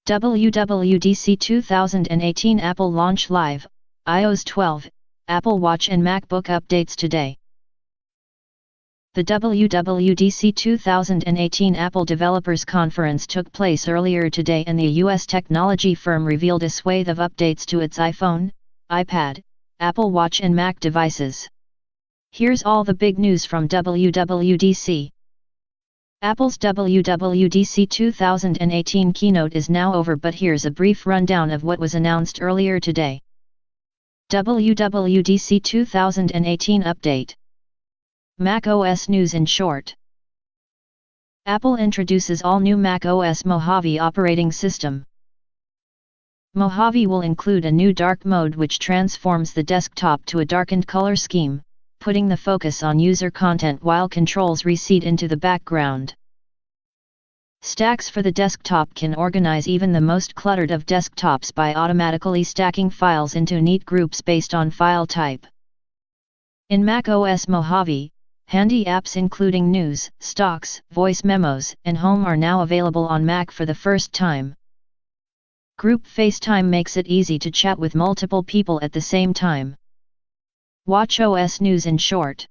WWDC 2018 Apple Launch Live, iOS 12, Apple Watch and MacBook updates today. The WWDC 2018 Apple Developers Conference took place earlier today and the US technology firm revealed a swathe of updates to its iPhone, iPad, Apple Watch and Mac devices. Here's all the big news from WWDC. Apple's WWDC 2018 keynote is now over, but here's a brief rundown of what was announced earlier today. WWDC 2018 update. macOS news in short. Apple introduces all new macOS Mojave operating system. Mojave will include a new dark mode which transforms the desktop to a darkened color scheme, putting the focus on user content while controls recede into the background. Stacks for the desktop can organize even the most cluttered of desktops by automatically stacking files into neat groups based on file type. In macOS Mojave, handy apps including News, Stocks, Voice Memos, and Home are now available on Mac for the first time. Group FaceTime makes it easy to chat with multiple people at the same time. WatchOS news in short.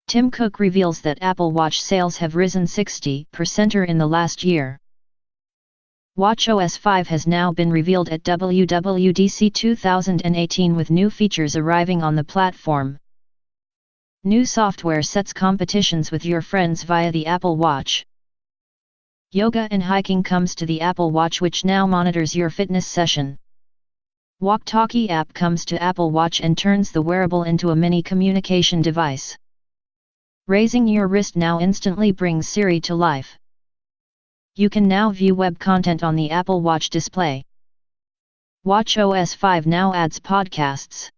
Tim Cook reveals that Apple Watch sales have risen 60% in the last year. WatchOS 5 has now been revealed at WWDC 2018 with new features arriving on the platform. New software sets competitions with your friends via the Apple Watch. Yoga and hiking comes to the Apple Watch, which now monitors your fitness session. Walk-Talkie app comes to Apple Watch and turns the wearable into a mini communication device. Raising your wrist now instantly brings Siri to life. You can now view web content on the Apple Watch display. WatchOS 5 now adds podcasts.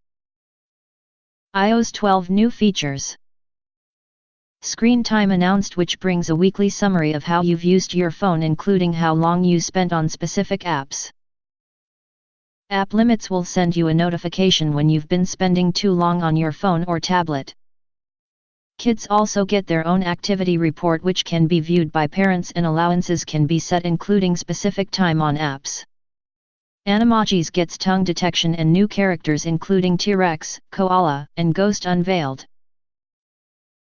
iOS 12 new features. Screen time announced, which brings a weekly summary of how you've used your phone, including how long you spent on specific apps. App limits will send you a notification when you've been spending too long on your phone or tablet. Kids also get their own activity report, which can be viewed by parents, and allowances can be set including specific time on apps. Animojis gets tongue detection and new characters including T-Rex, Koala, and Ghost unveiled.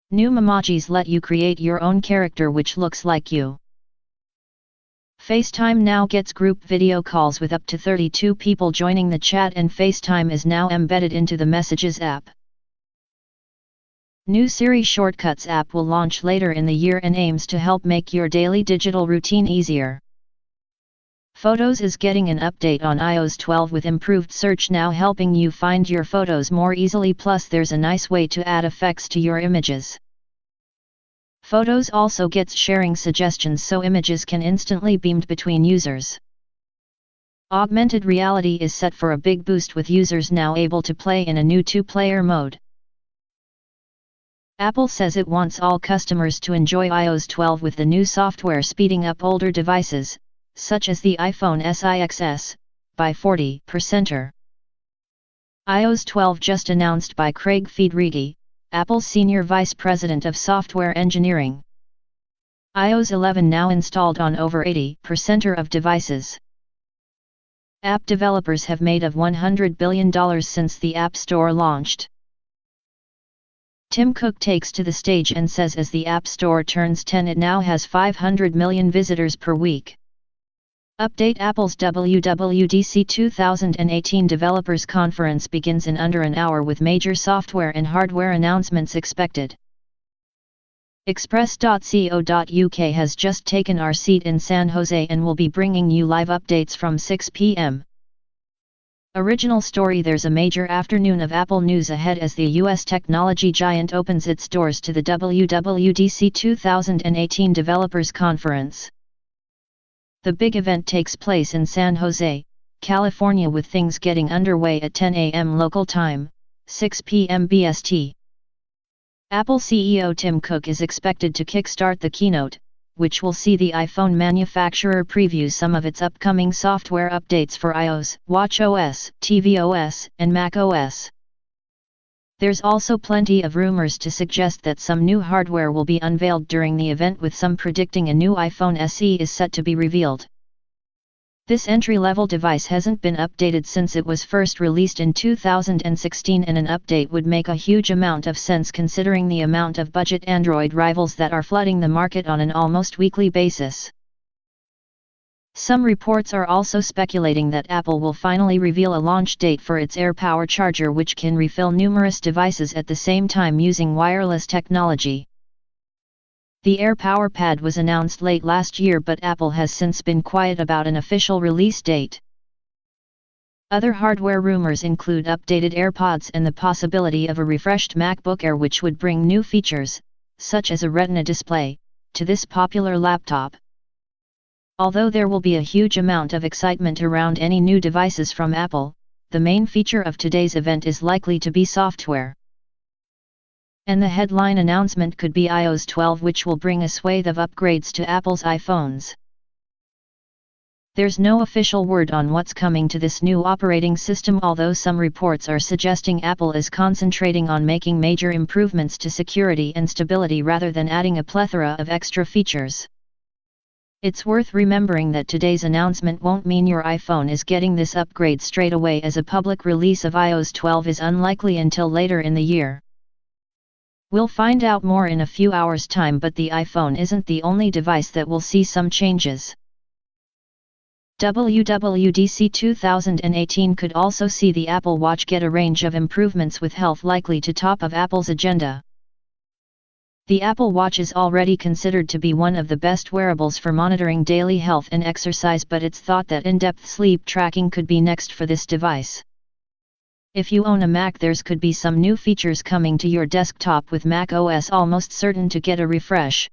New Memojis let you create your own character which looks like you. FaceTime now gets group video calls with up to 32 people joining the chat, and FaceTime is now embedded into the Messages app. New Siri Shortcuts app will launch later in the year and aims to help make your daily digital routine easier. Photos is getting an update on iOS 12 with improved search now helping you find your photos more easily, plus there's a nice way to add effects to your images. Photos also gets sharing suggestions so images can instantly beamed between users. Augmented reality is set for a big boost with users now able to play in a new two-player mode. Apple says it wants all customers to enjoy iOS 12 with the new software speeding up older devices, such as the iPhone SIXS, by 40%. iOS 12 just announced by Craig Federighi, Apple's Senior Vice President of Software Engineering. iOS 11 now installed on over 80% of devices. App developers have made of $100 billion since the App Store launched. Tim Cook takes to the stage and says as the App Store turns 10 it now has 500 million visitors per week. Update: Apple's WWDC 2018 Developers Conference begins in under an hour with major software and hardware announcements expected. Express.co.uk has just taken our seat in San Jose and will be bringing you live updates from 6 p.m. Original story: there's a major afternoon of Apple news ahead as the US technology giant opens its doors to the WWDC 2018 Developers Conference. The big event takes place in San Jose, California, with things getting underway at 10 a.m. local time, 6 p.m. BST. Apple CEO Tim Cook is expected to kickstart the keynote, which will see the iPhone manufacturer preview some of its upcoming software updates for iOS, watchOS, tvOS, and macOS. There's also plenty of rumors to suggest that some new hardware will be unveiled during the event, with some predicting a new iPhone SE is set to be revealed. This entry-level device hasn't been updated since it was first released in 2016, and an update would make a huge amount of sense considering the amount of budget Android rivals that are flooding the market on an almost weekly basis. Some reports are also speculating that Apple will finally reveal a launch date for its AirPower charger, which can refill numerous devices at the same time using wireless technology. The AirPower Pad was announced late last year, but Apple has since been quiet about an official release date. Other hardware rumors include updated AirPods and the possibility of a refreshed MacBook Air, which would bring new features, such as a Retina display, to this popular laptop. Although there will be a huge amount of excitement around any new devices from Apple, the main feature of today's event is likely to be software. And the headline announcement could be iOS 12, which will bring a swathe of upgrades to Apple's iPhones. There's no official word on what's coming to this new operating system, although some reports are suggesting Apple is concentrating on making major improvements to security and stability rather than adding a plethora of extra features. It's worth remembering that today's announcement won't mean your iPhone is getting this upgrade straight away, as a public release of iOS 12 is unlikely until later in the year. We'll find out more in a few hours' time, but the iPhone isn't the only device that will see some changes. WWDC 2018 could also see the Apple Watch get a range of improvements, with health likely to top of Apple's agenda. The Apple Watch is already considered to be one of the best wearables for monitoring daily health and exercise, but it's thought that in-depth sleep tracking could be next for this device. If you own a Mac, there's could be some new features coming to your desktop, with Mac OS almost certain to get a refresh.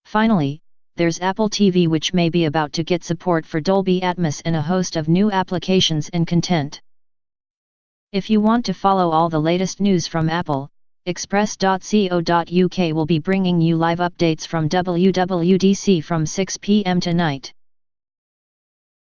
Finally, there's Apple TV, which may be about to get support for Dolby Atmos and a host of new applications and content. If you want to follow all the latest news from Apple, express.co.uk will be bringing you live updates from WWDC from 6 p.m. tonight.